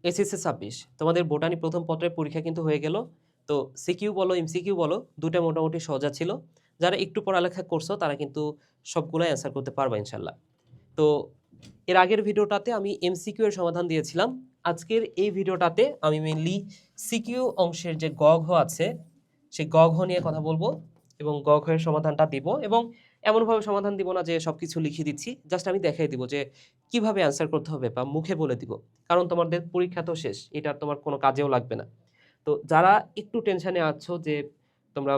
SSC 26 তোমাদের botany প্রথম পত্রের পরীক্ষা কিন্তু হয়ে গেল। তো সিকিউ বলো এমসিকিউ বলো দুটা মোটামুটি সহজা ছিল। যারা একটু পড়ালেখা করছো তারা কিন্তু সবগুলাই অ্যান্সার করতে পারবা ইনশাল্লাহ। তো এর আগের ভিডিওটাতে আমি এমসিকিউ এর সমাধান দিয়েছিলাম। আজকের এই ভিডিওটাতে আমি মেইনলি সিকিউ অংশের যে গ ঘ আছে সেই গ ঘ নিয়ে কথা বলবো এবং গ ঘ এর সমাধানটা দিব এবং এমনভাবে সমাধান দিব না যে সবকিছু লিখে দিচ্ছি, জাস্ট আমি দেখাই দিব যে কিভাবে অ্যান্সার করতে হবে বা মুখে বলে দিব, কারণ তোমাদের পরীক্ষা তো শেষ, এটা আর তোমার কোনো কাজেও লাগবে না। তো যারা একটু টেনশনে আছো যে তোমরা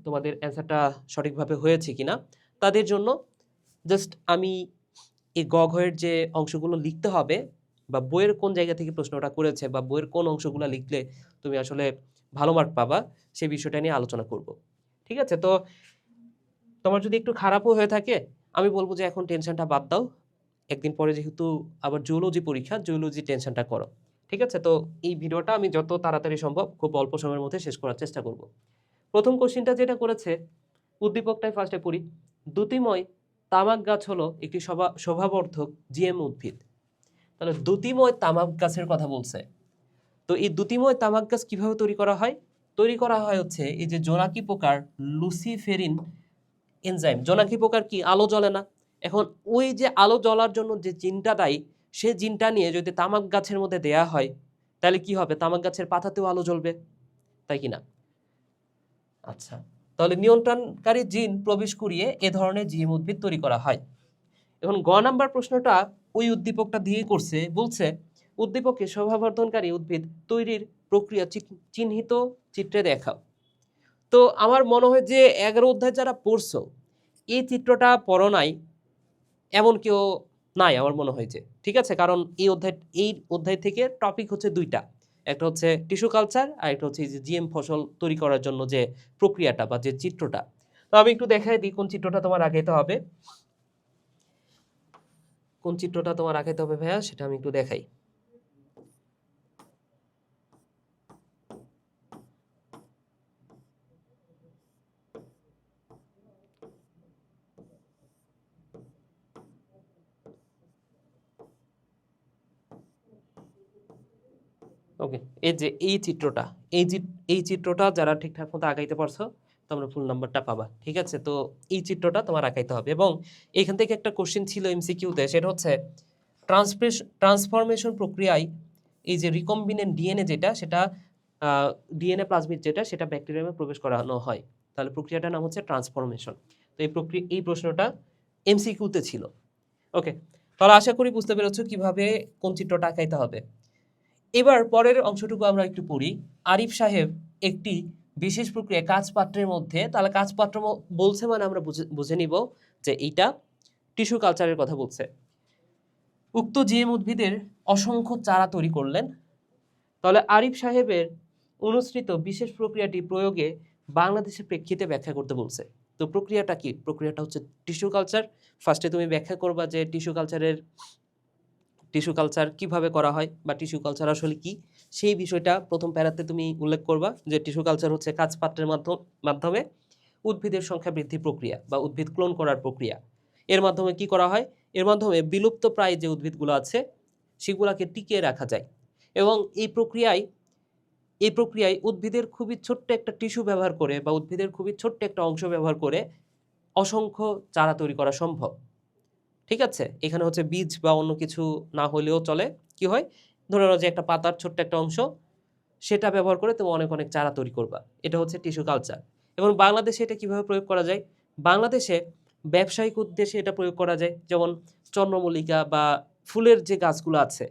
তোমাদের অ্যান্সারটা সঠিকভাবে হয়েছে কিনা, তাদের জন্য জাস্ট আমি এই গ ঘয়ের যে অংশগুলো লিখতে হবে বা বইয়ের কোন জায়গা থেকে প্রশ্নটা করেছে বা বইয়ের কোন অংশগুলো লিখলে তুমি আসলে ভালো মার্ক পাবা সেই বিষয়টা নিয়ে আলোচনা করব। ঠিক আছে? তো তোমার যদি একটু খারাপও হয়ে থাকে আমি বলবো যে এখন টেনশনটা বাদ দাও, একদিন পরে যেহেতু আবার জুওলজি পরীক্ষা, জুওলজি টেনশনটা করো। ঠিক আছে? তো এই ভিডিওটা আমি যত তাড়াতাড়ি সম্ভব খুব অল্প সময়ের মধ্যে শেষ করার চেষ্টা করব। প্রথম কোশ্চেনটা যেটা করেছে, উদ্দীপকটাই ফার্স্টে পড়ি। দ্যুতিময় তামাক গাছ হলো একটি শোভাবর্ধক জিএম উদ্ভিদ। তাহলে দ্যুতিময় তামাক গাছের কথা বলছে। তো এই দ্যুতিময় তামাক গাছ কিভাবে তৈরি করা হয়? তৈরি করা হয় হচ্ছে এই যে জোনাকি পোকার লুসিফেরিন এনজাইম। জোনাকি পোকার কি আলো জ্বলে না? এখন ওই যে আলো জ্বলার জন্য যে জিনটা দায়ী, সে জিনটা নিয়ে যদি তামাক গাছের মধ্যে দেয়া হয় তাহলে কি হবে? তামাক গাছের পাতাতেও আলো জ্বলবে, তাই কি না? আচ্ছা, তাহলে নিয়ন্ত্রণকারী জিন প্রবেশ করিয়ে এ ধরনের জিএম উদ্ভিদ তৈরি করা হয়। এখন গ নাম্বার প্রশ্নটা ওই উদ্দীপকটা দিয়ে করছে, বলছে উদ্দীপকে শোভাবর্ধনকারী উদ্ভিদ তৈরির প্রক্রিয়া চিহ্নিত চিত্রে দেখাও। তো আমার মনে হয় যে 11 অধ্যায় যারা পড়ছো এই চিত্রটা পড়ো নাই এমন কেউ নাই আমার মনে হয় যে, ঠিক আছে? কারণ এই অধ্যায় থেকে টপিক হচ্ছে দুইটা, একটা হচ্ছে টিস্যু কালচার আর একটা হচ্ছে যে জিএম ফসল তৈরি করার জন্য যে প্রক্রিয়াটা বা যে চিত্রটা। তো আমি একটু দেখাই দিই কোন চিত্রটা তোমার আগাইতে হবে। কোন চিত্রটা তোমার আগাইতে হবে ভাইয়া সেটা আমি একটু দেখাই। ওকে, এই যে এই চিত্রটা, এই চিত্রটা যারা ঠিকঠাক মতো আগাইতে পারছো তোমরা ফুল নাম্বারটা পাবা। ঠিক আছে? তো এই চিত্রটা তোমার আগাইতে হবে এবং এখান থেকে একটা কোশ্চেন ছিল এমসিকিউতে, সেটা হচ্ছে ট্রান্সফরমেশন প্রক্রিয়ায় এই যে রিকম্বিনেন্ট ডিএনএ যেটা, সেটা ডিএনএ প্লাজমিড যেটা, সেটা ব্যাকটেরিয়ামে প্রবেশ করানো হয়। তাহলে প্রক্রিয়াটার নাম হচ্ছে ট্রান্সফরমেশন। তো এই প্রশ্নটা এমসিকিউতে ছিল। ওকে, তাহলে আশা করি বুঝতে পেরেছো কিভাবে কোন চিত্রটা আঁকাইতে হবে। এবার পরের অংশটুকু আমরা একটু পড়ি। আরিফ সাহেব একটি বিশেষ প্রক্রিয়া কাঁচ পাত্রের মধ্যে, তাহলে কাঁচ পাত্র বলছে মানে আমরা বুঝে নিব যে এইটা টিস্যু কালচারের কথা বলছে। উক্ত জিএম উদ্ভিদের অসংখ্য চারা তৈরি করলেন। তাহলে আরিফ সাহেবের অনুসৃত বিশেষ প্রক্রিয়াটি প্রয়োগে বাংলাদেশের প্রেক্ষিতে ব্যাখ্যা করতে বলছে। তো প্রক্রিয়াটা কি? প্রক্রিয়াটা হচ্ছে টিস্যু কালচার। ফার্স্টে তুমি ব্যাখ্যা করবা যে টিস্যু কালচার কিভাবে করা হয় বা টিস্যু কালচার আসলে কি, সেই বিষয়টা প্রথম প্যারাতে তুমি উল্লেখ করবা যে টিস্যু কালচার হচ্ছে কাঁচ পাত্রের মাধ্যমে উদ্ভিদের সংখ্যা বৃদ্ধি প্রক্রিয়া বা উদ্ভিদ ক্লোন করার প্রক্রিয়া। এর মাধ্যমে কি করা হয়? এর মাধ্যমে বিলুপ্ত প্রায় যে উদ্ভিদগুলো আছে সেগুলোকে টিকিয়ে রাখা যায় এবং এই প্রক্রিয়ায় উদ্ভিদের খুবই ছোট্ট একটা টিস্যু ব্যবহার করে বা উদ্ভিদের খুবই ছোট্ট একটা অংশ ব্যবহার করে অসংখ্য চারা তৈরি করা সম্ভব। ঠিক আছে? এখানে হচ্ছে বীজ বা অন্য কিছু না হলেও চলে। কি হয়? ধরে নাও যে একটা পাতার ছোট্ট একটা অংশ, সেটা ব্যবহার করে তুমি অনেক অনেক চারা তৈরি করবা। এটা হচ্ছে টিস্যু কালচার। এবং বাংলাদেশে এটা কিভাবে প্রয়োগ করা যায়? বাংলাদেশে ব্যবসায়িক উদ্দেশ্যে এটা প্রয়োগ করা যায়। যেমন চন্দ্রমল্লিকা বা ফুলের যে গাছগুলো আছে,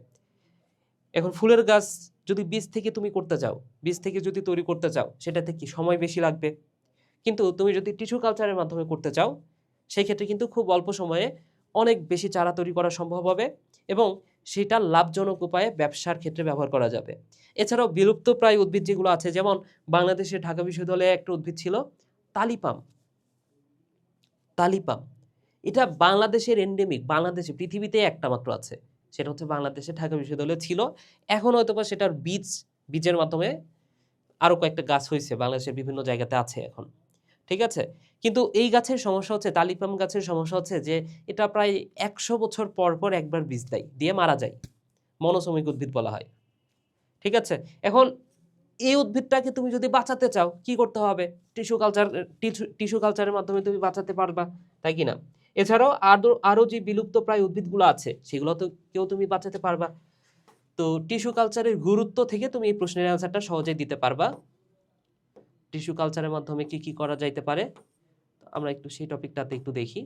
এখন ফুলের গাছ যদি বীজ থেকে তুমি করতে চাও, বীজ থেকে যদি তৈরি করতে চাও, সেটাতে কি সময় বেশি লাগবে। কিন্তু তুমি যদি টিস্যু কালচারের মাধ্যমে করতে চাও সেই ক্ষেত্রে কিন্তু খুব অল্প সময়ে অনেক বেশি চারা তৈরি করা সম্ভব হবে এবং সেটা লাভজনক উপায়ে ব্যবসার ক্ষেত্রে ব্যবহার করা যাবে। এছাড়াও বিলুপ্ত প্রায় উদ্ভিদ যেগুলো আছে, যেমন বাংলাদেশের ঢাকা বিশ্ববিদ্যালয়ে একটা উদ্ভিদ ছিল তালিপাম। তালিপাম এটা বাংলাদেশের এন্ডেমিক, বাংলাদেশে পৃথিবীতে একটা মাত্র আছে, সেটা হচ্ছে বাংলাদেশে ঢাকা বিশ্ববিদ্যালয়ে ছিল। এখন হয়তোবা সেটার বীজের মাধ্যমে আরো কয়েকটা গাছ হয়েছে, বাংলাদেশের বিভিন্ন জায়গাতে আছে এখন। ঠিক আছে? কিন্তু এই গাছের সমস্যা হচ্ছে, তালিপাম গাছের সমস্যা হচ্ছে যে এটা প্রায় 100 বছর পর পর একবার বীজ দেয়, দিয়ে মারা যায়। মনোসমিক উদ্ভিদ বলা হয়। ঠিক আছে? এখন এই উদ্ভিদটাকে তুমি যদি বাঁচাতে চাও কি করতে হবে? টিস্যু কালচারের মাধ্যমে তুমি বাঁচাতে পারবা, তাই কি না? এছাড়াও আরো যে বিলুপ্ত প্রায় উদ্ভিদগুলো আছে সেগুলো তো কেউ তুমি বাঁচাতে পারবা। তো টিস্যু কালচারের গুরুত্ব থেকে তুমি এই প্রশ্নের অ্যান্সারটা সহজেই দিতে পারবা। টিস্যু কালচারের মাধ্যমে কি কি করা যাইতে পারে, আমরা একটু সেই টপিকটাতে একটু দেখি।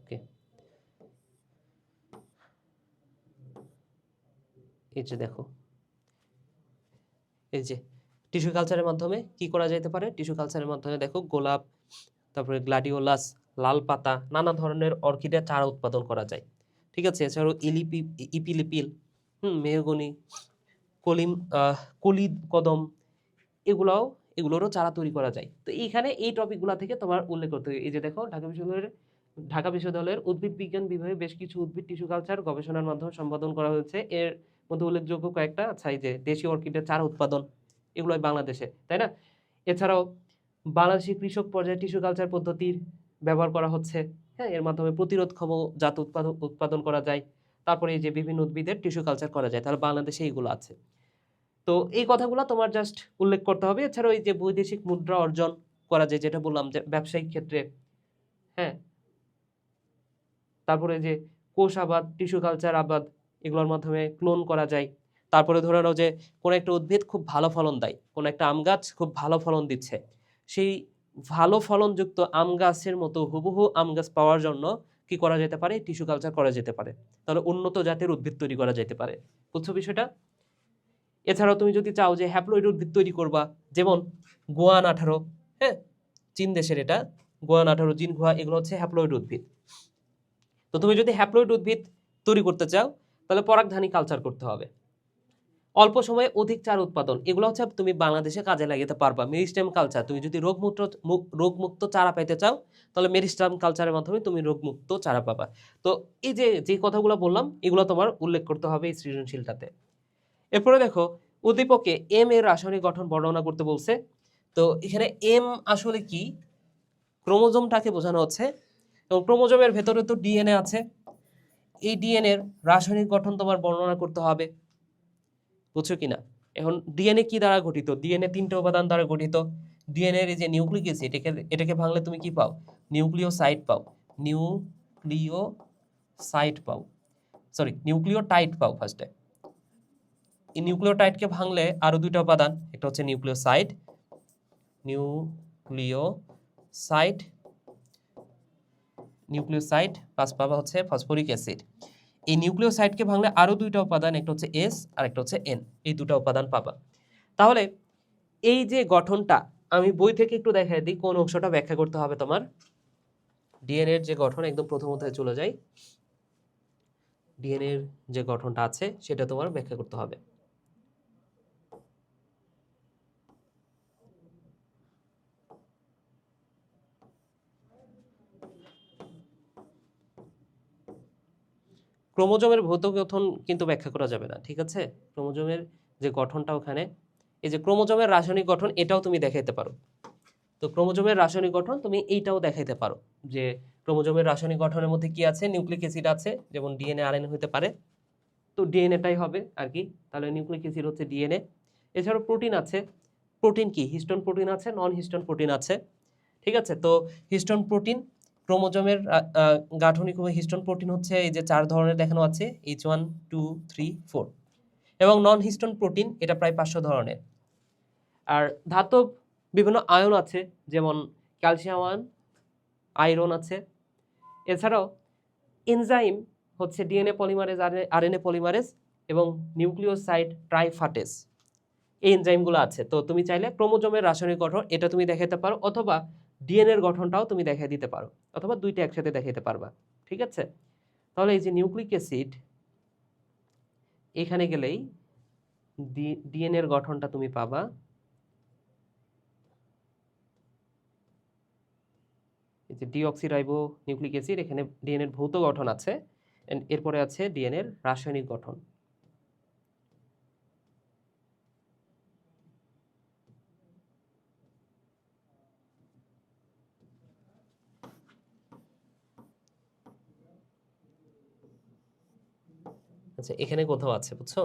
ওকে, এই যে দেখো, এই যে টিস্যু কালচারের মাধ্যমে কি করা যেতে পারে? টিস্যু কালচারের মাধ্যমে দেখো গোলাপ, তারপরে গ্লাডিওলাস, লাল পাতা, নানা ধরনের অর্কিডের চারা উৎপাদন করা যায়। ঠিক আছে? এছাড়াও ইপিলিপিল, মেহগনি, কলিম কলিদ কদম, এগুলোরও চারা তৈরি করা যায়। তো এইখানে এই টপিকগুলো থেকে তোমার উল্লেখ করতে হবে। এই যে দেখো, ঢাকা বিশ্ববিদ্যালয়ের উদ্ভিদ বিজ্ঞান বিভাগে বেশ কিছু উদ্ভিদ টিস্যু কালচার গবেষণার মাধ্যমে সম্পাদন করা হয়েছে। এর মধ্যে উল্লেখযোগ্য কয়েকটা, আচ্ছা এই যে দেশীয় অর্কিডের চারা উৎপাদন, এগুলোই বাংলাদেশে, তাই না? এছাড়াও বাংলাদেশি কৃষক পর্যায়ে টিস্যু কালচার পদ্ধতির ব্যবহার করা হচ্ছে। হ্যাঁ, এর মাধ্যমে প্রতিরোধক্ষম জাত উৎপাদন করা যায়। তারপরে এই যে বিভিন্ন উদ্ভিদের টিস্যু কালচার করা যায়, তাহলে বাংলাদেশে এইগুলো আছে। তো এই কথাগুলো তোমার জাস্ট উল্লেখ করতে হবে। এছাড়াও এই যে বৈদেশিক মুদ্রা অর্জন করা যায়, যেটা বললাম যে ব্যবসায়িক ক্ষেত্রে, হ্যাঁ, তারপরে যে কোষ আবাদ, টিস্যু কালচার আবাদ, এগুলোর মাধ্যমে ক্লোন করা যায়। তারপরে ধরে নাও যে কোনো একটা উদ্ভিদ খুব ভালো ফলন দেয়, কোনো একটা আম গাছ খুব ভালো ফলন দিচ্ছে, সেই ভালো ফলনযুক্ত আম গাছের মতো হুবহু আম গাছ পাওয়ার জন্য কি করা যেতে পারে? টিস্যু কালচার করা যেতে পারে। তাহলে উন্নত জাতের উদ্ভিদ তৈরি করা যেতে পারে। বুঝছো বিষয়টা? এছাড়াও তুমি যদি চাও যে হ্যাপ্লয়েড উদ্ভিদ তৈরি করবা, যেমন গোয়ান 18, হ্যাঁ, চীন দেশের এটা, গোয়ান 18, জিনহুয়া, এগুলো হচ্ছে হ্যাপ্লয়েড উদ্ভিদ। তো তুমি যদি হ্যাপ্লয়েড উদ্ভিদ তৈরি করতে চাও তাহলে পরাগধানী কালচার করতে হবে। অল্প সময়ে অধিক চারা উৎপাদন, এগুলো হচ্ছে তুমি বাংলাদেশে কাজে লাগাতে পারবা। মেরিস্টেম কালচার, তুমি যদি রোগমুক্ত চারা পেতে চাও তাহলে মেরিস্টেম কালচারের মাধ্যমে তুমি রোগমুক্ত চারা পাবা। তো এই যে কথাগুলো বললাম এগুলো তোমার উল্লেখ করতে হবে এই সৃজনশীলটাতে। এরপরে দেখো, উদ্দীপকে এম এর রাসায়নিক গঠন বর্ণনা করতে বলছে। তো এখানে এম আসলে কি? ক্রোমোজোমটাকে বোঝানো হচ্ছে, এবং ক্রোমোজোমের ভেতরে তো ডিএনএ আছে। এই ডিএনএ এর রাসায়নিক গঠন তোমার বর্ণনা করতে হবে। বুঝছো কিনা? এখন ডিএনএ কি দ্বারা গঠিত? ডিএনএ 3টে উপাদান দ্বারা গঠিত। ডিএনএ এর এই যে নিউক্লিক অ্যাসিড, এটাকে ভাঙলে তুমি কি পাও? নিউক্লিওসাইড পাও। নিউক্লিওসাইড পাও, সরি নিউক্লিওটাইড পাও ফার্স্টে। এই নিউক্লিওটাইডকে ভাঙলে আরো 2টা উপাদান, একটা হচ্ছে নিউক্লিওসাইড, নিউক্লিওসাইড প্লাস পাবা হচ্ছে ফসফরিক অ্যাসিড। এই নিউক্লিওসাইডকে ভাঙলে আরো 2টা উপাদান, একটা হচ্ছে এস আর একটা হচ্ছে এন, এই 2টা উপাদান পাবা। তাহলে এই যে গঠনটা আমি বই থেকে একটু দেখাই দিই, কোন অংশটা ব্যাখ্যা করতে হবে তোমার। ডিএনএ এর যে গঠন, একদম প্রথম অধ্যায়ে চলে যাই। ডিএনএ এর যে গঠনটা আছে সেটা তোমার ব্যাখ্যা করতে হবে। ক্রোমোজোমের ভৌত গঠন কিন্তু ব্যাখ্যা করা যাবে না, ঠিক আছে? ক্রোমোজোমের যে গঠনটা ওখানে, এই যে ক্রোমোজোমের রাসায়নিক গঠন, এটাও তুমি দেখাইতে পারো। তো ক্রোমোজোমের রাসায়নিক গঠন তুমি এইটাও দেখাইতে পারো, যে ক্রোমোজোমের রাসায়নিক গঠনের মধ্যে কি আছে? নিউক্লিক অ্যাসিড আছে, যেমন ডিএনএ আরএনএ হতে পারে, তো ডিএনএটাই হবে আর কি। তাহলে নিউক্লিক অ্যাসিড হচ্ছে ডিএনএ। এছাড়াও প্রোটিন আছে। প্রোটিন কি? হিস্টোন প্রোটিন আছে, নন হিস্টোন প্রোটিন আছে, ঠিক আছে? তো হিস্টোন প্রোটিন ক্রোমোজোমের গাঠনিক হিস্টোন প্রোটিন হচ্ছে এই যে 4 ধরনের দেখানো আছে, H1 2 3 4, এবং নন হিস্টোন প্রোটিন এটা প্রায় 500 ধরনের। আর ধাতব বিভিন্ন আয়ন আছে, যেমন ক্যালসিয়াম আয়ন, আয়রন আছে। এছাড়াও এনজাইম হচ্ছে ডিএনএ পলিমারেজ, আরএনএ পলিমারেজ এবং নিউক্লিওসাইড ট্রাইফাটেজ, এই এনজাইমগুলো আছে। তো তুমি চাইলে ক্রোমোজোমের রাসায়নিক গঠন এটা তুমি দেখাতে পারো, অথবা ডিএনএ এর গঠনটাও তুমি দেখাই দিতে পারো, অথবা দুইটা একসাথে দেখাইতে পারবা, ঠিক আছে? তাহলে এই যে নিউক্লিক অ্যাসিড, এখানে গেলেই ডিএনএ এর গঠনটা তুমি পাবা। এই যে ডিঅক্সিরাইবো নিউক্লিক অ্যাসিড, এখানে ডিএনএ এর ভৌত গঠন আছে, এরপরে আছে ডিএনএ এর রাসায়নিক গঠন। আচ্ছা এখানে কোথাও আছে, বুঝছো?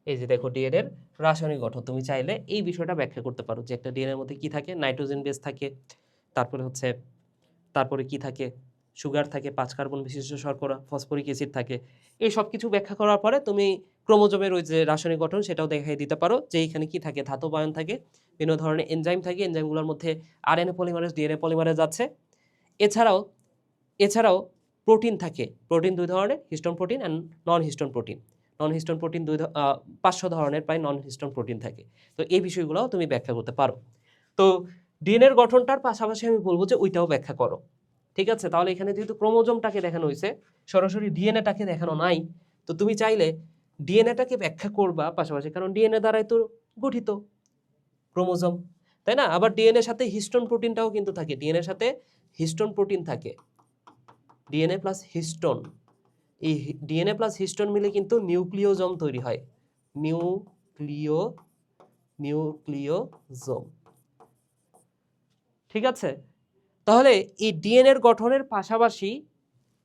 এই যে দেখো ডিএনএ এর রাসায়নিক গঠন, তুমি চাইলে এই বিষয়টা ব্যাখ্যা করতে পারো যে একটা ডিএনএ এর মধ্যে কি থাকে, নাইট্রোজেন বেস থাকে, তারপরে হচ্ছে তারপরে কি থাকে, সুগার থাকে, 5 কার্বন বিশিষ্ট শর্করা, ফসফরিক অ্যাসিড থাকে। এই সব কিছু ব্যাখ্যা করার পরে তুমি ক্রোমোজোমের ওই যে রাসায়নিক গঠন সেটাও দেখাই দিতে পারো যে এখানে কি থাকে, ধাতব আয়ন থাকে, বিভিন্ন ধরনের এনজাইম থাকে, এনজাইমগুলোর মধ্যে আরএনএ পলিমারেজ, ডিএনএ পলিমারেজ আছে। এছাড়াও এছাড়াও প্রোটিন থাকে, প্রোটিন দুই ধরনের, histone protein and non histone protein. Non histone protein 500 ধরনের প্রায় নন হিস্টোন প্রোটিন থাকে। তো এই বিষয়গুলোও তুমি ব্যাখ্যা করতে পারো। তো ডিএনএর গঠনটার পাশাপাশি আমি বলবো যে ওইটাও ব্যাখ্যা করো, ঠিক আছে? তাহলে এখানে যেহেতু ক্রোমোজোমটাকে দেখানো হয়েছে, সরাসরি ডিএনএটাকে দেখানো নাই, তো তুমি চাইলে ডিএনএটাকে ব্যাখ্যা করবা পাশাপাশি, কারণ ডিএনএ দ্বারাই তো গঠিত ক্রোমোজোম, তাই না? আবার ডিএনএর সাথে হিস্টোন প্রোটিনটাও কিন্তু থাকে, ডিএনএর সাথে হিস্টোন প্রোটিন থাকে, ডিএনএ প্লাস হিস্টোন। এই ডিএনএ প্লাস হিস্টোন মিলে কিন্তু নিউক্লিওজোম তৈরি হয়, নিউক্লিওজোম, ঠিক আছে? তাহলে এই ডিএনএর গঠনের পাশাপাশি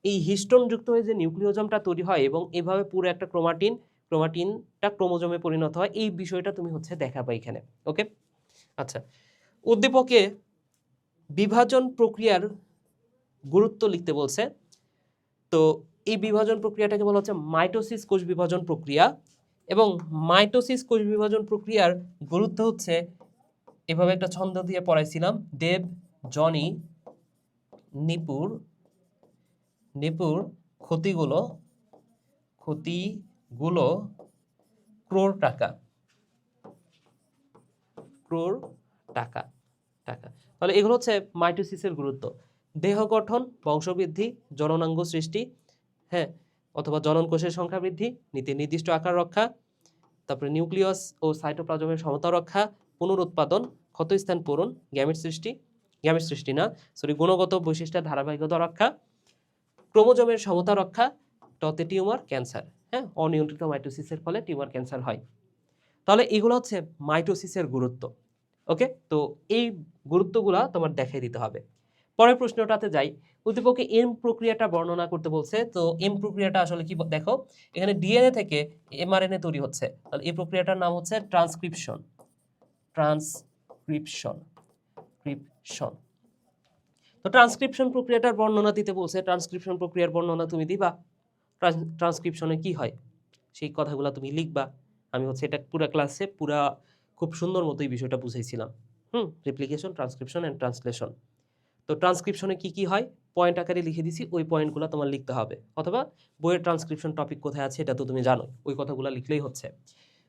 এই হিস্টোন যুক্ত হয়ে যে নিউক্লিওজোমটা তৈরি হয় এবং এভাবে পুরো একটা ক্রোমাটিনটা ক্রোমোজোমে পরিণত হয়, এই বিষয়টা তুমি হচ্ছে দেখাবা এখানে। ওকে, আচ্ছা, উদ্দীপকে বিভাজন প্রক্রিয়ার গুরুত্ব লিখতে বলছে। তো এই বিভাজন প্রক্রিয়াটাকে বলা হচ্ছে মাইটোসিস কোষ বিভাজন প্রক্রিয়া, এবং মাইটোসিস কোষ বিভাজন প্রক্রিয়ার গুরুত্ব হচ্ছে, এভাবে একটা ছন্দ দিয়ে পড়াইছিলাম, দেব, জনি, নিপুর, ক্ষতিগুলো ক্রোড় টাকা, টাকা। তাহলে এগুলো হচ্ছে মাইটোসিসের গুরুত্ব। দেহ গঠন, বংশবৃদ্ধি, জননাঙ্গ সৃষ্টি, হ্যাঁ, অথবা জনন কোষের সংখ্যা বৃদ্ধি, নির্দিষ্ট আকার রক্ষা, তারপরে নিউক্লিয়াস ও সাইটোপ্লাজমের সমতা রক্ষা, পুনরুৎপাদন, ক্ষতস্থান পূরণ, গ্যামেট সৃষ্টি না, গুণগত বৈশিষ্ট্যের ধারাবাহিকতা রক্ষা, ক্রোমোজোমের সমতা রক্ষা, টতে টিউমার, ক্যান্সার, হ্যাঁ, অনিয়ন্ত্রিত মাইটোসিসের ফলে টিউমার, ক্যান্সার হয়। তাহলে এগুলো হচ্ছে মাইটোসিসের গুরুত্ব। ওকে, তো এই গুরুত্বগুলা তোমার দেখাই দিতে হবে। পরের প্রশ্নটাতে যাই, উদ্দীপকে এম প্রক্রিয়াটা বর্ণনা করতে বলছে। তো এম প্রক্রিয়াটা আসলে কি দেখো, এখানে ডিএনএ থেকে এমআরএনএ তৈরি হচ্ছে, তাহলে এই প্রক্রিয়াটার নাম হচ্ছে ট্রান্সক্রিপশন। তো ট্রান্সক্রিপশন প্রক্রিয়াটার বর্ণনা দিতে বলছে, ট্রান্সক্রিপশন প্রক্রিয়ার বর্ণনা তুমি দিবা, ট্রান্সক্রিপশনে কি হয় সেই কথাগুলো তুমি লিখবা। আমি হচ্ছে এটা পুরো ক্লাসে খুব সুন্দর মতো এই বিষয়টা বুঝাইছিলাম। Replication, transcription and translation. তো ট্রান্সক্রিপশনে কি কি হয় পয়েন্ট আকারে লিখে দিছি, ওই পয়েন্টগুলো তোমার লিখতে হবে, অথবা বইয়ের ট্রান্সক্রিপশন টপিক কোথায় আছে এটা তো তুমি জানো, ওই কথাগুলো লিখলেই হচ্ছে।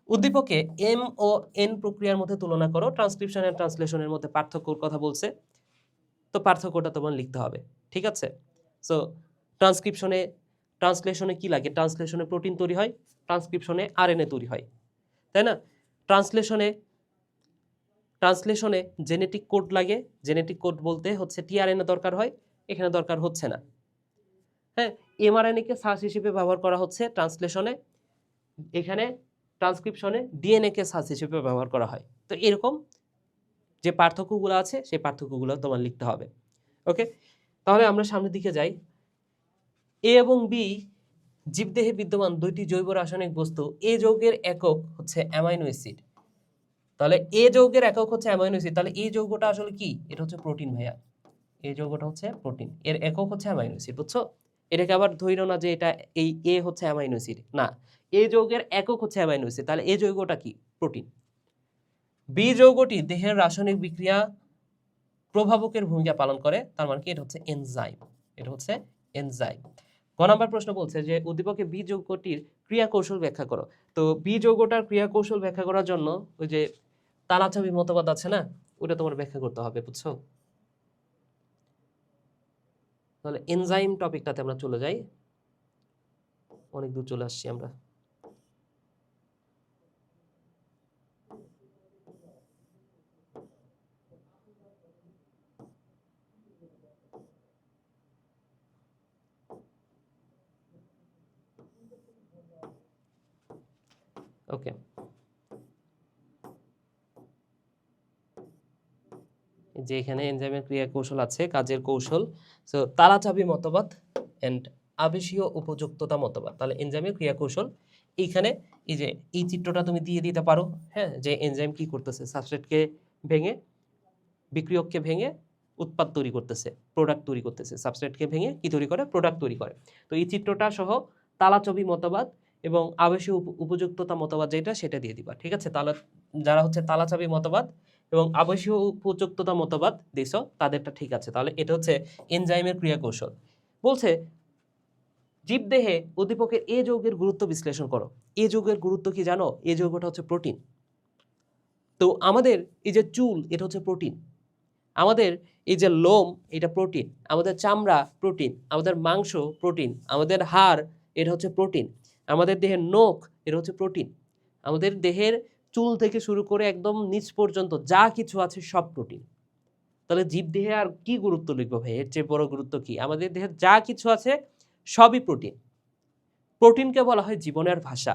উদ্দীপকে এম ও এন প্রক্রিয়ার মধ্যে তুলনা করো, ট্রান্সক্রিপশন এন্ড ট্রান্সলেশনের মধ্যে পার্থক্যর কথা বলছে, তো পার্থক্যটা তোমার লিখতে হবে, ঠিক আছে? সো ট্রান্সলেশনে কি লাগে, ট্রান্সলেশনে প্রোটিন তৈরি হয়, ট্রান্সক্রিপশনে আরএনএ তৈরি হয়, তাই না? ট্রান্সলেশনে জেনেটিক কোড লাগে, জেনেটিক কোড বলতে হচ্ছে টিআরএনএ দরকার হয়, এখানে দরকার হচ্ছে না। হ্যাঁ, এমআরএনএ কে সাস হিসেবে ব্যবহার করা হচ্ছে ট্রান্সলেশনে, এখানে ট্রান্সক্রিপশনে ডিএনএ কে সাস হিসেবে ব্যবহার করা হয়। তো এরকম যে পার্থক্যগুলো আছে সেই পার্থক্যগুলো তোমার লিখতে হবে। ওকে, তাহলে আমরা সামনের দিকে যাই। এ এবং বি জীবদেহে বিদ্যমান দুইটি জৈব রাসায়নিক বস্তু, এ যৌগের একক হচ্ছে অ্যামাইনো অ্যাসিড। তাহলে এ যৌগের একক হচ্ছে অ্যামাইনো অ্যাসিড, তাহলে এই যৌগটা আসলে কি, এটা হচ্ছে প্রোটিন ভাইয়া, এই যৌগটা হচ্ছে প্রোটিন, এর একক হচ্ছে অ্যামাইনো অ্যাসিড, বুঝছো? এটাকে আবার ধইরো না যে এটা এই এ হচ্ছে অ্যামাইনো অ্যাসিড, না, এ যৌগের একক হচ্ছে অ্যামাইনো অ্যাসিড, তাহলে এই যৌগটা কি, প্রোটিন। বি যৌগটি দেহের রাসায়নিক বিক্রিয়া প্রভাবকের ভূমিকা পালন করে, তার মানে কি, এটা হচ্ছে এনজাইম, এটা হচ্ছে এনজাইম। গ নাম্বার প্রশ্ন বলছে যে উদ্দীপকে বি যৌগটির ক্রিয়া কৌশল ব্যাখ্যা করো। তো বি যৌগটার ক্রিয়া কৌশল ব্যাখ্যা করার জন্য ওই যে তালাচাবি মতবাদ আছে না, ওটা তোমার ব্যাখ্যা করতে হবে, বুঝছো? তাহলে এনজাইম টপিকটাতে আমরা চলে যাই, অনেক দূর চলে আসছি আমরা। ওকে, যে এখানে এনজাইমের ক্রিয়া কৌশল আছে, কাজের কৌশল। সো তালাচাবি মতবাদ, অ্যান্ড আবেশীয় উপযুক্ততা মতবাদ। তাহলে এনজাইমের ক্রিয়া কৌশল এইখানে এই যে এই চিত্রটা তুমি দিয়ে দিতে পারো, হ্যাঁ, যে এনজাইম কি করতেছে, সাবস্ট্রেটকে ভেঙে, বিক্রিয়ককে ভেঙে উৎপাদ তৈরি করতেছে, প্রোডাক্ট তৈরি করতেছে, সাবস্ট্রেটকে ভেঙে কি তৈরি করে, প্রোডাক্ট তৈরি করে। তো এই চিত্রটা সহ তালাচবি মতবাদ এবং আবেশীয় উপযুক্ততা মতবাদ যেটা সেটা দিয়ে দিবা, ঠিক আছে? তাহলে যারা হচ্ছে তালাচাবি মতবাদ এবং আবেশীয় উপযুক্ততা মতবাদ দিছ তাদেরটা ঠিক আছে। তাহলে এটা হচ্ছে এনজাইমের ক্রিয়া কৌশল। বলছে জীবদেহে উদ্দীপকের এ যৌগের গুরুত্ব বিশ্লেষণ করো। এ যৌগের গুরুত্ব কি জানো? এ যৌগটা হচ্ছে প্রোটিন। তো আমাদের এই যে চুল, এটা হচ্ছে প্রোটিন। আমাদের এই যে লোম, এটা প্রোটিন। আমাদের চামড়া প্রোটিন, আমাদের মাংস প্রোটিন, আমাদের হাড় এটা হচ্ছে প্রোটিন, আমাদের দেহের নখ এটা হচ্ছে প্রোটিন, আমাদের দেহের চুল থেকে শুরু করে একদম নিচ পর্যন্ত যা কিছু আছে সব প্রোটিন। তাহলে জীবদেহে আর কি গুরুত্ব লিখবো ভাই? এর চেয়ে বড় গুরুত্ব কি? আমাদের দেহের যা কিছু আছে সবই প্রোটিন। প্রোটিনকে বলা হয় জীবনের ভাষা।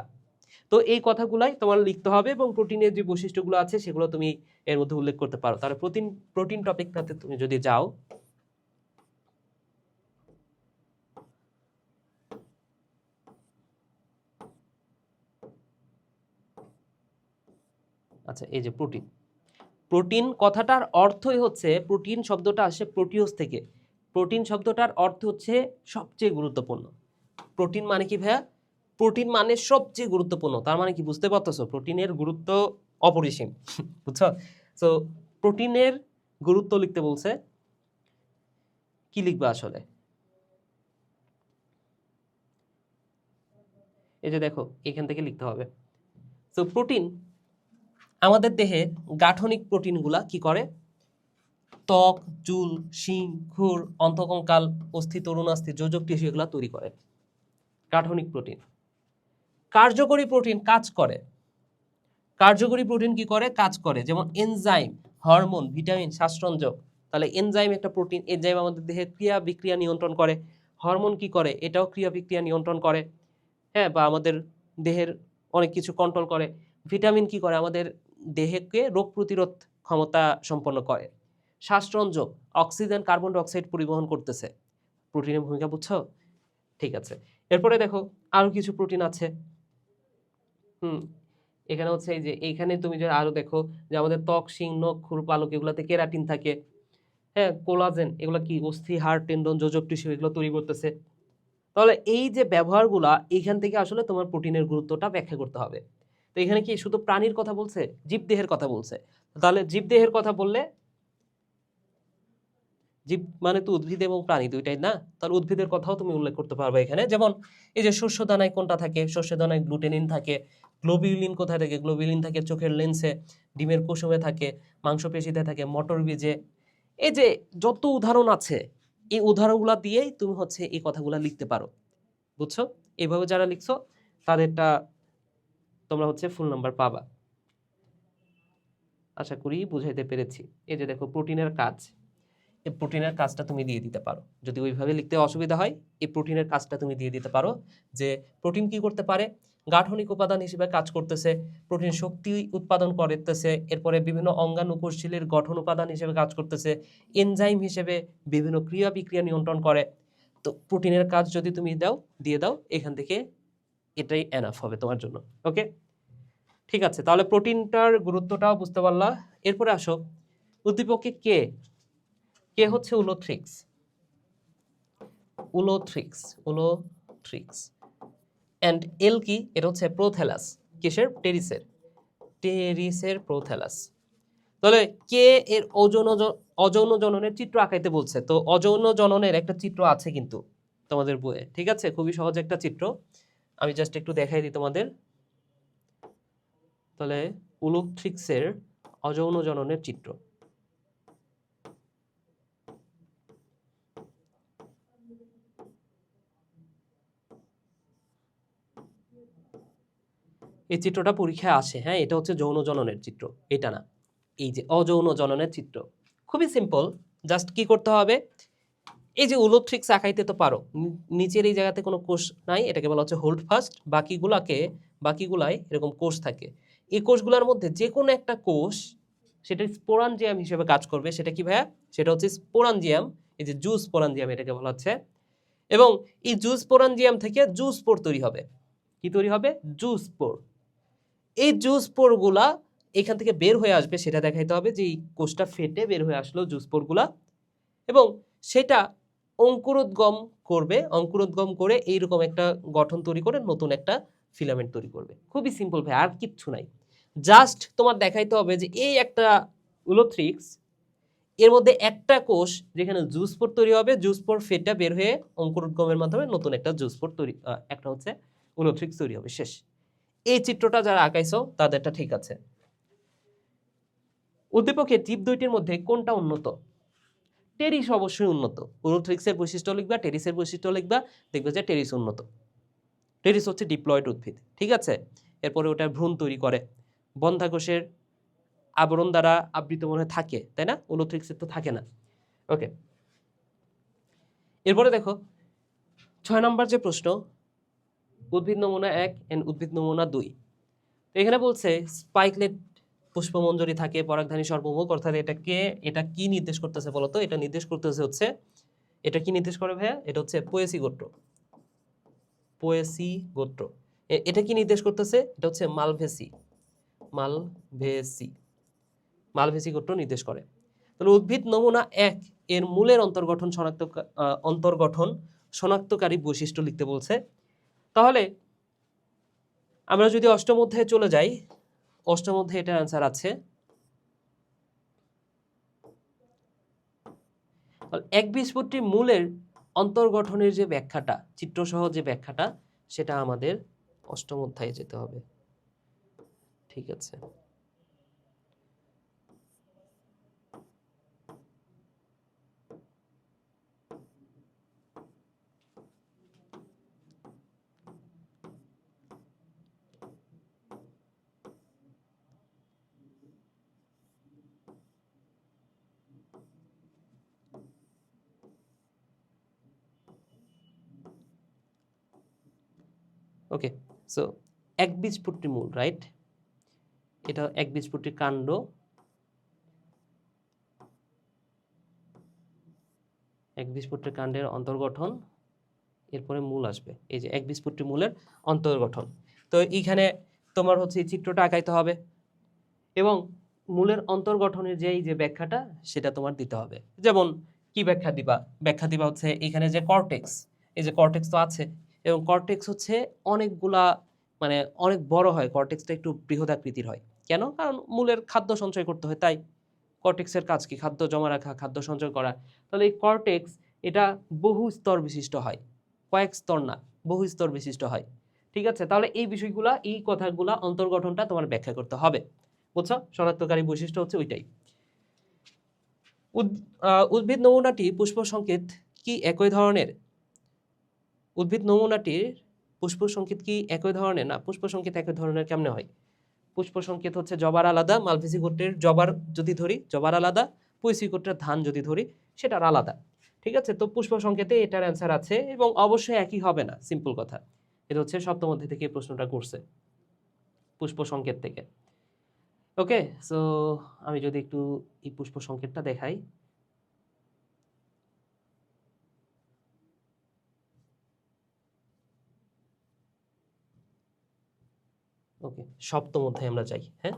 তো এই কথাগুলাই তোমার লিখতে হবে এবং প্রোটিনের যে বৈশিষ্ট্যগুলো আছে সেগুলো তুমি এর মধ্যে উল্লেখ করতে পারো। তাহলে প্রোটিন টপিকটাতে তুমি যদি যাও, আচ্ছা এই যে প্রোটিন, প্রোটিন কথাটার অর্থই হচ্ছে, প্রোটিন শব্দটা আসে প্রোটিওস থেকে। প্রোটিন শব্দটার অর্থ হচ্ছে সবচেয়ে গুরুত্বপূর্ণ। প্রোটিন মানে কি ভাইয়া? প্রোটিন মানে সবচেয়ে গুরুত্বপূর্ণ। তার মানে কি বুঝতে পারতেছো? প্রোটিনের গুরুত্ব অপরিসীম। বুঝছো? তো প্রোটিনের গুরুত্ব লিখতে বলছে, কি লিখবা আসলে? এই যে দেখো এখান থেকে লিখতে হবে। তো প্রোটিন আমাদের দেহে গাঠনিক প্রোটিনগুলা কি করে? ত্বক, চুল, শিং, খুর, অন্তঃকঙ্কাল, অস্থি, তরুণাস্থি, যোজক টিস্যু এগুলা তৈরি করে গাঠনিক প্রোটিন। কার্যকরী প্রোটিন কাজ করে। কার্যকরী প্রোটিন কি করে? কাজ করে, যেমন এনজাইম, হরমোন, ভিটামিন, শ্বাসরঞ্জক। তাহলে এনজাইম একটা প্রোটিন। এনজাইম আমাদের দেহের ক্রিয়া বিক্রিয়া নিয়ন্ত্রণ করে। হরমোন কি করে? এটাও ক্রিয়া বিক্রিয়া নিয়ন্ত্রণ করে, হ্যাঁ, বা আমাদের দেহের অনেক কিছু কন্ট্রোল করে। ভিটামিন কি করে? আমাদের দেহকে রোগ প্রতিরোধ ক্ষমতা সম্পন্ন করে। শ্বাসরঞ্জক অক্সিজেন, কার্বন ডাই অক্সাইড পরিবহন করতেছে। প্রোটিনের ভূমিকা বুঝছো? ঠিক আছে। এরপরে দেখো আরো কিছু প্রোটিন আছে। এখানে হচ্ছে এই যে এইখানে তুমি যে আরো দেখো যে আমাদের ত্বক, শিং, নখ, খুর, পালক এগুলাতে কেরাটিন থাকে, হ্যাঁ, কোলাজেন এগুলো কি অস্থি, হাড়, টেন্ডন, যোজক টিস্যু এগুলো তৈরি করতেছে। তাহলে এই যে ব্যবহারগুলা, এইখান থেকে আসলে তোমার প্রোটিনের গুরুত্বটা ব্যাখ্যা করতে হবে। তো এখানে কি শুধু প্রাণীর কথা বলছে? জীবদেহের কথা বলছে। তাহলে জীবদেহের কথা বললে, জীব মানে তো উদ্ভিদ এবং প্রাণী দুইটাই না? তাহলে উদ্ভিদের কথাও তুমি উল্লেখ করতে পারবে এখানে। যেমন এই যে শস্য দানায় কোনটা থাকে? শস্য দানায় গ্লুটেনিন থাকে। গ্লোবিউলিন কোথায় থাকে? গ্লোবিউলিন থাকে চোখের লেন্সে, ডিমের কুসুমে থাকে, মাংসপেশিতে থাকে, মটর বীজে। এই যে যত উদাহরণ আছে, এই উদাহরণগুলো দিয়েই তুমি হচ্ছে এই কথাগুলো লিখতে পারো। বুঝছো? এইভাবে যারা লিখছো তাদেরটা তোমরা হচ্ছে ফুল নাম্বার পাবা। আশা করি বুঝাইতে পেরেছি। এই যে দেখো প্রোটিনের কাজ, এই প্রোটিনের কাজটা তুমি দিয়ে দিতে পারো। যদি ওইভাবে লিখতে অসুবিধা হয়, এই প্রোটিনের কাজটা তুমি দিয়ে দিতে পারো যে প্রোটিন কি করতে পারে? গাঠনিক উপাদান হিসেবে কাজ করতেছে, প্রোটিন শক্তি উৎপাদন করতেছে, এরপরে বিভিন্ন অঙ্গাণু কোষঝিল্লির গঠন উপাদান হিসেবে কাজ করতেছে, এনজাইম হিসেবে বিভিন্ন ক্রিয়া বিক্রিয়া নিয়ন্ত্রণ করে। তো প্রোটিনের কাজ যদি তুমি দিয়ে দাও, এখান থেকে এটাই এনাফ হবে তোমার জন্য। ওকে, ঠিক আছে। তাহলে প্রোটিনটার গুরুত্বটাও বুঝতে পারলা। এরপরে আসো উদ্দীপকে কে, কে হচ্ছে উলোথ্রিক্স। উলোথ্রিক্স, উলোথ্রিক্স। অ্যান্ড এল কি? এটা হচ্ছে প্রোথ্যালাস। কিসের? টেরিসের, টেরিসের প্রোথ্যালাস। তাহলে কে এর অযৌন জননের চিত্র আঁকাইতে বলছে। তো অযৌন জননের একটা চিত্র আছে কিন্তু তোমাদের বইয়ে, ঠিক আছে? খুবই সহজ একটা চিত্র, আমি জাস্ট একটু দেখাই দিই তোমাদের। তাহলে উলোথ্রিক্সের অযৌন জননের চিত্র, এই চিত্রটা পরীক্ষায় আসে, হ্যাঁ, এটা হচ্ছে যৌন জননের চিত্র, এটা না, এই যে অযৌন জননের চিত্র। খুবই সিম্পল, জাস্ট কি করতে হবে? এই যে উলোথ্রিক্স আঁকাইতে তো পারো, নিচের এই জায়গাতে কোনো কোষ নাই, এটাকে বলা হচ্ছে হোল্ড ফাস্ট। বাকিগুলাই এরকম কোষ থাকে। এই কোষগুলোর মধ্যে যে কোনো একটা কোষ, সেটা স্পোরাঞ্জিয়াম হিসেবে কাজ করবে। সেটা কি ভাইয়া? সেটা হচ্ছে স্পোরাঞ্জিয়াম। এই যে জুস স্পোরাঞ্জিয়াম এটাকে বলা হচ্ছে। এবং এই জুস্পোরাঞ্জিয়াম থেকে জুস্পোর তৈরি হবে। কি তৈরি হবে? জুস্পোর। এই জুস্পোরগুলা এখান থেকে বের হয়ে আসবে, সেটা দেখাইতে হবে যে এই কোষটা ফেটে বের হয়ে আসলো জুস্পোরগুলা, এবং সেটা অঙ্কুরোদ্গম করবে। অঙ্কুরোদ্গম করে এইরকম একটা গঠন তৈরি করে নতুন একটা ফিলামেন্ট তৈরি করবে। খুবই সিম্পল ভাই, আর কিচ্ছু নাই। জাস্ট তোমার দেখাইতে হবে যে এই একটা উলোথ্রিক্স, এর মধ্যে একটা কোষ যেখানে জুস্পোর তৈরি হবে, জুস্পোর ফেটে বের হয়ে অঙ্কুরোদ্গমের মাধ্যমে নতুন একটা জুস্পোর তৈরি, একটা হচ্ছে উলোথ্রিক্স তৈরি হবে। শেষ। এই চিত্রটা যারা আঁকাইছো তাদেরটা ঠিক আছে। উদ্দীপকের জীব দুইটির মধ্যে কোনটা উন্নত? টেরিস অবশ্যই উন্নত। উলোথ্রিক্সের বৈশিষ্ট্য লিখবা, টেরিসের বৈশিষ্ট্য লিখবা, দেখবে যে টেরিস উন্নত। টেরিস হচ্ছে ডিপ্লয়েড উদ্ভিদ, ঠিক আছে। এরপরে ওটা ভ্রূণ তৈরি করে, বন্ধ্যাকোষের আবরণ দ্বারা আবৃত মনে থাকে, তাই না? উলোথ্রিক্সের তো থাকে না। ওকে, এরপরে দেখো 6 নম্বর যে প্রশ্ন, উদ্ভিদ নমুনা 1 এন্ড উদ্ভিদ নমুনা 2। তো এখানে বলছে স্পাইকলেট পুষ্পমঞ্জরি থাকে, পরাগধানী সর্বমুখ, অর্থাৎ এটা কি নির্দেশ করতেছে বলতো? এটা নির্দেশ করতেছে হচ্ছে, এটা কি নির্দেশ করে ভাইয়া? এটা হচ্ছে পোয়েসি গোত্র। পোয়েসি গোত্র। এটা কি নির্দেশ করতেছে? এটা হচ্ছে মালভেসি। মালভেসি। মালভেসি গোত্র নির্দেশ করে। তাহলে উদ্ভিদ নমুনা 1 এর মূলের অন্তর্গঠন শনাক্তকারী বৈশিষ্ট্য লিখতে বলছে। তাহলে আমরা যদি অষ্টম অধ্যায়ে চলে যাই, অষ্টম অধ্যায়ে এটার অ্যান্সার আছে। একবীজপত্রী মূলের অন্তর্গঠনের যে ব্যাখ্যাটা, চিত্রসহ যে ব্যাখ্যাটা, সেটা আমাদের অষ্টম অধ্যায়ে যেতে হবে। ঠিক আছে। ওকে, সো একবীজপত্রী মূল, রাইট? এটা একবীজপত্রী কাণ্ড, একবীজপত্রী কাণ্ডের অন্তর্গঠন, এরপরে মূল আসবে। এই যে একবীজপত্রী মূলের অন্তর্গঠন। তো এইখানে তোমার হচ্ছে এই চিত্রটা আঁকাইতে হবে এবং মূলের অন্তর্গঠনের যে এই যে ব্যাখ্যাটা, সেটা তোমার দিতে হবে। যেমন কি ব্যাখ্যা দিবা? ব্যাখ্যা দিবা হচ্ছে এখানে যে কর্টেক্স, এই যে কর্টেক্স তো আছে, এবং কর্টেক্স হচ্ছে অনেকগুলা, মানে অনেক বড় হয়, কর্টেক্সটা একটু বৃহদাকৃতির হয়। কেন? কারণ মূলের খাদ্য সঞ্চয় করতে হয়, তাই। কর্টেক্সের কাজ কি? খাদ্য জমা রাখা, খাদ্য সঞ্চয় করা। তাহলে এই কর্টেক্স এটা বহু স্তর বিশিষ্ট হয়, কয়েক স্তর না, বহু স্তর বিশিষ্ট হয়। ঠিক আছে, তাহলে এই বিষয়গুলা, এই কথাগুলা, অন্তর্গঠনটা তোমার ব্যাখ্যা করতে হবে। বুঝছো? শনাক্তকারী বৈশিষ্ট্য হচ্ছে ওইটাই। উদ্ভিদ নমুনাটি পুষ্প সংকেত কি একই ধরনের? উদ্ভিদ নমুনাটির পুষ্প সংকেত কি একই ধরনের? না, পুষ্প সংকেত একই ধরনের কেমনে হয়? পুষ্প সংকেত হচ্ছে জবার আলাদা, মালভেসি গোত্রের জবার যদি ধরি জবার আলাদা, পৈসি গোত্রের ধান যদি ধরি সেটার আলাদা। ঠিক আছে, তো পুষ্প সংকেতে এটার অ্যান্সার আছে, এবং অবশ্যই একই হবে না, সিম্পল কথা। এটা হচ্ছে সপ্তম অধ্যায় থেকে প্রশ্নটা করছে, পুষ্প সংকেত থেকে। ওকে, সো আমি যদি একটু এই পুষ্প সংকেতটা দেখাই। ওকে, সপ্তম অধ্যায়ে আমরা যাই। হ্যাঁ,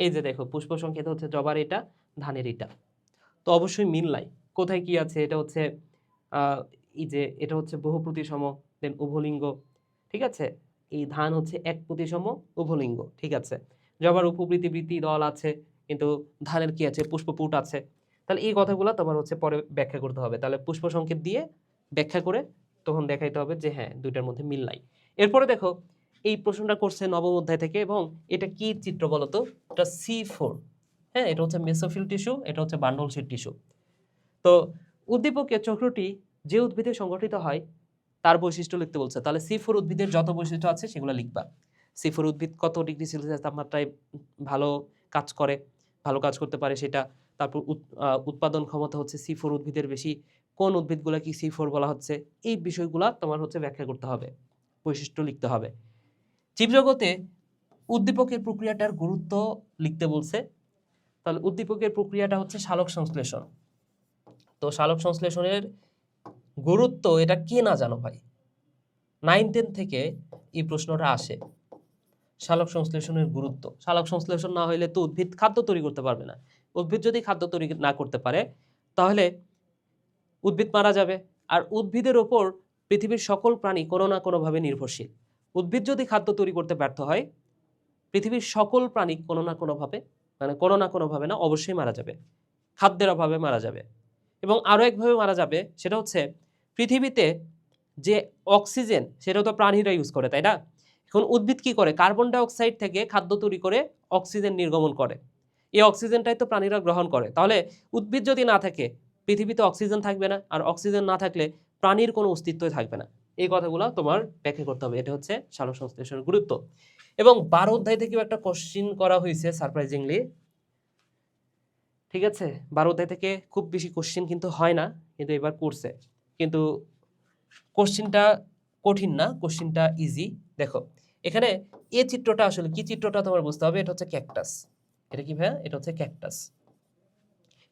এই যে দেখো পুষ্প সংকেত হচ্ছে জবার এটা, ধানের এটা। তো অবশ্যই মিল নাই। কোথায় কি আছে? এটা হচ্ছে এই যে এটা হচ্ছে বহু প্রতিসম, দেন উভলিঙ্গ। ঠিক আছে, এই ধান হচ্ছে এক প্রতিসম উভলিঙ্গ। ঠিক আছে, জবার উপবৃত্তি বৃত্তি দল আছে, কিন্তু ধানের কি আছে? পুষ্পপুট আছে। তাহলে এই কথাগুলো তোমার হচ্ছে পরে ব্যাখ্যা করতে হবে। তাহলে পুষ্প সংকেত দিয়ে ব্যাখ্যা করে তখন দেখাইতে হবে যে হ্যাঁ, দুইটার মধ্যে মিল নাই। এরপরে দেখো এই প্রশ্নটা করছে নবম অধ্যায় থেকে, এবং এটা কি চিত্র বলতো? এটা C4। হ্যাঁ, এটা হচ্ছে মেসোফিল টিস্যু, এটা হচ্ছে বান্ডল শিট টিস্যু। তো উদ্দীপকের চক্রটি যে উদ্ভিদে সংগঠিত হয় তার বৈশিষ্ট্য লিখতে বলছে। তাহলে C4 উদ্ভিদের যত বৈশিষ্ট্য আছে সেগুলো লিখবা। C4 উদ্ভিদ কত ডিগ্রি সেলসিয়াস তাপমাত্রায় ভালো কাজ করে, ভালো কাজ করতে পারে সেটা। তারপর উৎপাদন ক্ষমতা হচ্ছে C4 উদ্ভিদের বেশি, কোন উদ্ভিদগুলা কি C4 বলা হচ্ছে, এই বিষয়গুলা তোমার হচ্ছে ব্যাখ্যা করতে হবে, বৈশিষ্ট্য লিখতে হবে। জীবজগতে উদ্দীপকের প্রক্রিয়াটার গুরুত্ব লিখতে বলছে। তাহলে উদ্দীপকের প্রক্রিয়াটা হচ্ছে সালোক সংশ্লেষণ। তো সালোক সংশ্লেষণের গুরুত্ব এটা কে না জানো ভাই, 9-10 থেকে এই প্রশ্নটা আসে। সালোক সংশ্লেষণের গুরুত্ব, সালোক সংশ্লেষণ না হইলে তো উদ্ভিদ খাদ্য তৈরি করতে পারবে না। উদ্ভিদ যদি খাদ্য তৈরি না করতে পারে তাহলে উদ্ভিদ মারা যাবে। আর উদ্ভিদের ওপর পৃথিবীর সকল প্রাণী কোনো না কোনোভাবে নির্ভরশীল। উদ্ভিদ যদি খাদ্য তৈরি করতে ব্যর্থ হয়, পৃথিবীর সকল প্রাণী কোনো না কোনোভাবে না অবশ্যই মারা যাবে, খাদ্যের অভাবে মারা যাবে। এবং আরও একভাবে মারা যাবে, সেটা হচ্ছে পৃথিবীতে যে অক্সিজেন সেটাও তো প্রাণীরা ইউজ করে, তাই না? এখন উদ্ভিদ কি করে, কার্বন ডাই অক্সাইড থেকে খাদ্য তৈরি করে অক্সিজেন নির্গমন করে, এই অক্সিজেনটাই তো প্রাণীরা গ্রহণ করে। তাহলে উদ্ভিদ যদি না থাকে পৃথিবীতে অক্সিজেন থাকবে না, আর অক্সিজেন না থাকলে প্রাণীর কোনো অস্তিত্বই থাকবে না। এই কথাগুলো তোমার ব্যাখ্যা করতে হবে। এটা হচ্ছে সালোক সংশ্লেষণের গুরুত্ব। এবং 12 অধ্যায় থেকেও একটা কোশ্চিন করা হয়েছে সারপ্রাইজিংলি, ঠিক আছে? 12 অধ্যায় থেকে খুব বেশি কোশ্চিন কিন্তু হয় না, কিন্তু এবার করছে। কিন্তু কোশ্চিনটা কঠিন না, কোশ্চিনটা ইজি। দেখো এখানে এ চিত্রটা আসলে কি চিত্রটা তোমার বুঝতে হবে। এটা হচ্ছে ক্যাকটাস। এটা কি ভাইয়া? এটা হচ্ছে ক্যাকটাস।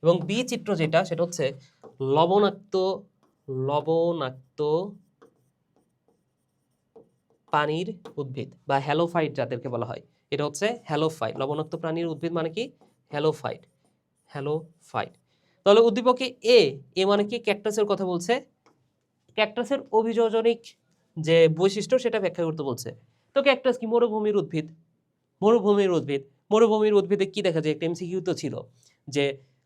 এবং বি চিত্র যেটা, সেটা হচ্ছে লবণাক্ত পানির উদ্ভিদ বা হ্যালোফাইট যাদেরকে বলা হয়। এটা হচ্ছে হ্যালোফাইট। লবণাক্ত প্রাণীর উদ্ভিদ মানে কি? হ্যালোফাইট। তাহলে উদ্দীপকে এ মানে কি? ক্যাকটাসের কথা বলছে। ক্যাকটাসের অভিযোজনিক যে বৈশিষ্ট্য সেটা ব্যাখ্যা করতে বলছে। তো ক্যাকটাস কি? মরুভূমির উদ্ভিদ। মরুভূমির উদ্ভিদে কি দেখা যায়? একটা এমসিকিউ তো ছিল যে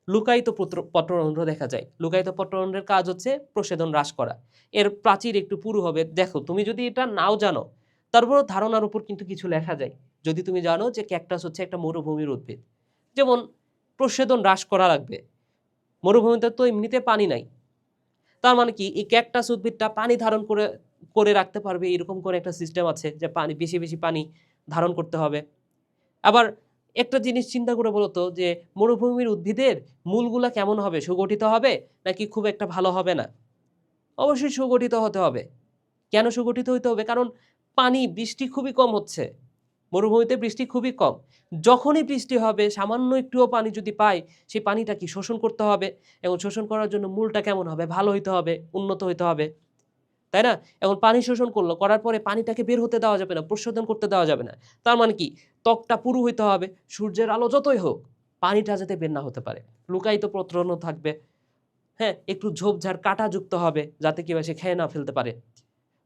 লুকায়িত পত্ররন্ধ্র দেখা যায়। লুকায়িত পত্ররন্ধ্রের কাজ হচ্ছে প্রসেদন হ্রাস করা। এর প্রাচীর একটু পুরু হবে। দেখো তুমি যদি এটা নাও জানো, তারপরও ধারণার উপর কিন্তু কিছু লেখা যায়। যদি তুমি জানো যে ক্যাকটাস হচ্ছে একটা মরুভূমির উদ্ভিদ, যেমন প্রসেদন হ্রাস করা লাগবে, মরুভূমিতে তো এমনিতে পানি নাই, তার মানে কি এই ক্যাকটাস উদ্ভিদটা পানি ধারণ করে রাখতে পারবে, এরকম করে একটা সিস্টেম আছে যে পানি বেশি বেশি পানি ধারণ করতে হবে। আবার একটা জিনিস চিন্তা করে বলতো যে মরুভূমির উদ্ভিদের মূলগুলা কেমন হবে? সুগঠিত হবে নাকি খুব একটা ভালো হবে না? অবশ্যই সুগঠিত হতে হবে। কেন সুগঠিত হতে হবে? কারণ বৃষ্টি খুবই কম হচ্ছে, মরুভূমিতে বৃষ্টি খুবই কম। যখনই বৃষ্টি হবে সামান্য একটুও পানি যদি পায়, সেই পানিটা কি শোষণ করতে হবে, এবং শোষণ করার জন্য মূলটা কেমন হবে? ভালো হইতে হবে, উন্নত হইতে হবে, তাই না? এখন পানি শোষণ করার পরে পানিটাকে বের হতে দেওয়া যাবে না, প্রশোধন করতে দেওয়া যাবে না। তার মানে কি ত্বকটা পুরু হইতে হবে, সূর্যের আলো যতই হোক পানিটা যাতে বের না হতে পারে, লুকায়িত পত্ররন্ধ্র থাকবে, হ্যাঁ, একটু ঝোপঝাড় কাটা যুক্ত হবে যাতে কি সে খেয়ে না ফেলতে পারে।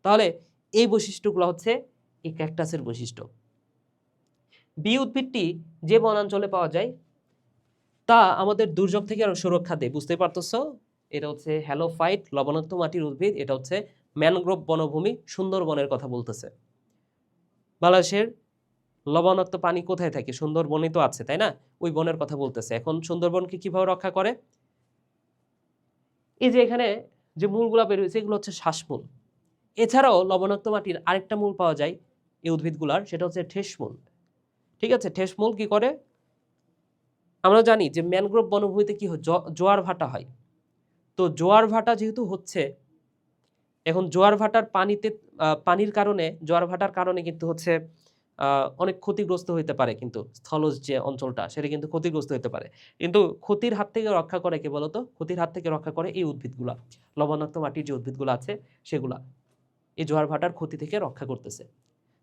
তাহলে এই বৈশিষ্ট্যগুলো হচ্ছে এই ক্যাকটাসের বৈশিষ্ট্য। বি উদ্ভিদটি যে বনাঞ্চলে পাওয়া যায় তা আমাদের দুর্যোগ থেকে আরো সুরক্ষা দেয়। বুঝতে পারতেছো? এটা হচ্ছে হ্যালোফাইট, লবণাক্ত মাটির উদ্ভিদ। এটা হচ্ছে ম্যানগ্রোভ বনভূমি, সুন্দরবনের কথা বলতেছে। বাংলাদেশের লবণাক্ত পানি কোথায় থাকে? সুন্দরবনই তো আছে, তাই না? ওই বনের কথা বলতেছে। এখন সুন্দরবনকে কিভাবে রক্ষা করে? এই যে এখানে যে মূলগুলা বের হয়েছে এগুলো হচ্ছে শ্বাসমূল। এছাড়াও লবণাক্ত মাটির আরেকটা মূল পাওয়া যায় এই উদ্ভিদগুলার, সেটা হচ্ছে ঠেসমূল। ঠিক আছে? ঠেসমূল কি করে? আমরা জানি যে ম্যানগ্রোভ বনভূমিতে কি হয়? জোয়ার ভাটা হয়। তো জোয়ার ভাটা যেহেতু হচ্ছে, এখন জোয়ার ভাটার পানির কারণে, জোয়ার ভাটার কারণে কিন্তু হচ্ছে অনেক ক্ষতিগ্রস্ত হইতে পারে, কিন্তু স্থলজ যে অঞ্চলটা সেটা কিন্তু ক্ষতিগ্রস্ত হতে পারে। কিন্তু ক্ষতির হাত থেকে রক্ষা করে কে বলতো? ক্ষতির হাত থেকে রক্ষা করে এই উদ্ভিদগুলা, লবণাক্ত মাটির যে উদ্ভিদগুলো আছে সেগুলা এই জোয়ার ভাটার ক্ষতি থেকে রক্ষা করতেছে।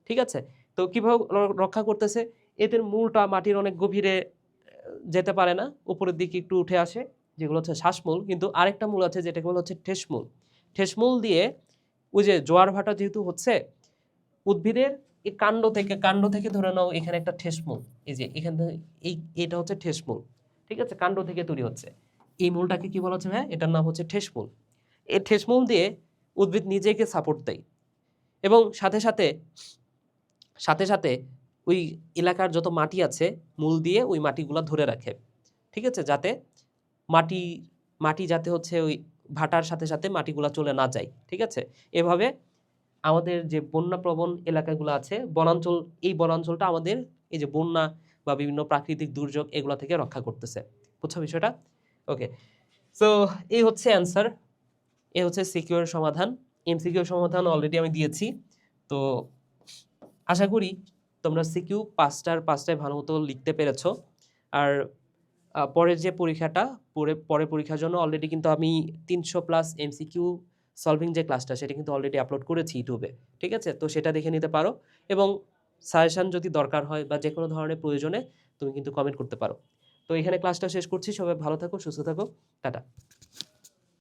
ঠিক আছে? তো কিভাবে রক্ষা করতেছে? এদের মূলটা মাটির অনেক গভীরে যেতে পারে না, উপরের দিকে একটু উঠে আসে, যেগুলো হচ্ছে শ্বাসমূল। কিন্তু আরেকটা মূল আছে যেটাকে বলা হচ্ছে ঠেসমূল। ঠেসমূল দিয়ে ওই যে জোয়ার ভাটা যেহেতু হচ্ছে, উদ্ভিদের এই কাণ্ড থেকে ধরে নাও এখানে একটা ঠেসমূল, এই যে এখান থেকে এটা হচ্ছে ঠেসমূল। ঠিক আছে? কাণ্ড থেকে তৈরি হচ্ছে এই মূলটাকে কি বলা হচ্ছে? হ্যাঁ, এটার নাম হচ্ছে ঠেসমূল। এই ঠেসমূল দিয়ে উদ্ভিদ নিজেকে সাপোর্ট দেয়, এবং সাথে সাথে ওই এলাকার যত মাটি আছে মূল দিয়ে ওই মাটিগুলা ধরে রাখে। ঠিক আছে? যাতে মাটি যাতে হচ্ছে ওই ভাটার সাথে সাথে মাটিগুলা চলে না যায়। ঠিক আছে? এভাবে আমাদের যে বন্যাপ্রবণ এলাকাগুলো আছে বনাঞ্চল, এই বনাঞ্চলটা আমাদের এই যে বন্যা বা বিভিন্ন প্রাকৃতিক দুর্যোগ এগুলা থেকে রক্ষা করতেছে। বুঝছো বিষয়টা? ওকে, সো এই হচ্ছে অ্যান্সার, এই হচ্ছে সিকিউর সমাধান। এমসিকিউর সমাধান অলরেডি আমি দিয়েছি। তো আশা করি তোমরা সিকিউ পাঁচটায় ভালো মতো লিখতে পেরেছো। আর পরের যে পরীক্ষাটা, পরের পরীক্ষার জন্য অলরেডি কিন্তু আমি 300+ এমসিকিউ সলভিং যে ক্লাসটা সেটা কিন্তু অলরেডি আপলোড করেছি ইউটিউবে। ঠিক আছে? তো সেটা দেখে নিতে পারো এবং সাজেশন যদি দরকার হয় বা যে কোনো ধরনের প্রয়োজনে তুমি কিন্তু কমেন্ট করতে পারো। তো এখানে ক্লাসটা শেষ করছি। সবাই ভালো থাকো, সুস্থ থাকো। টাটা।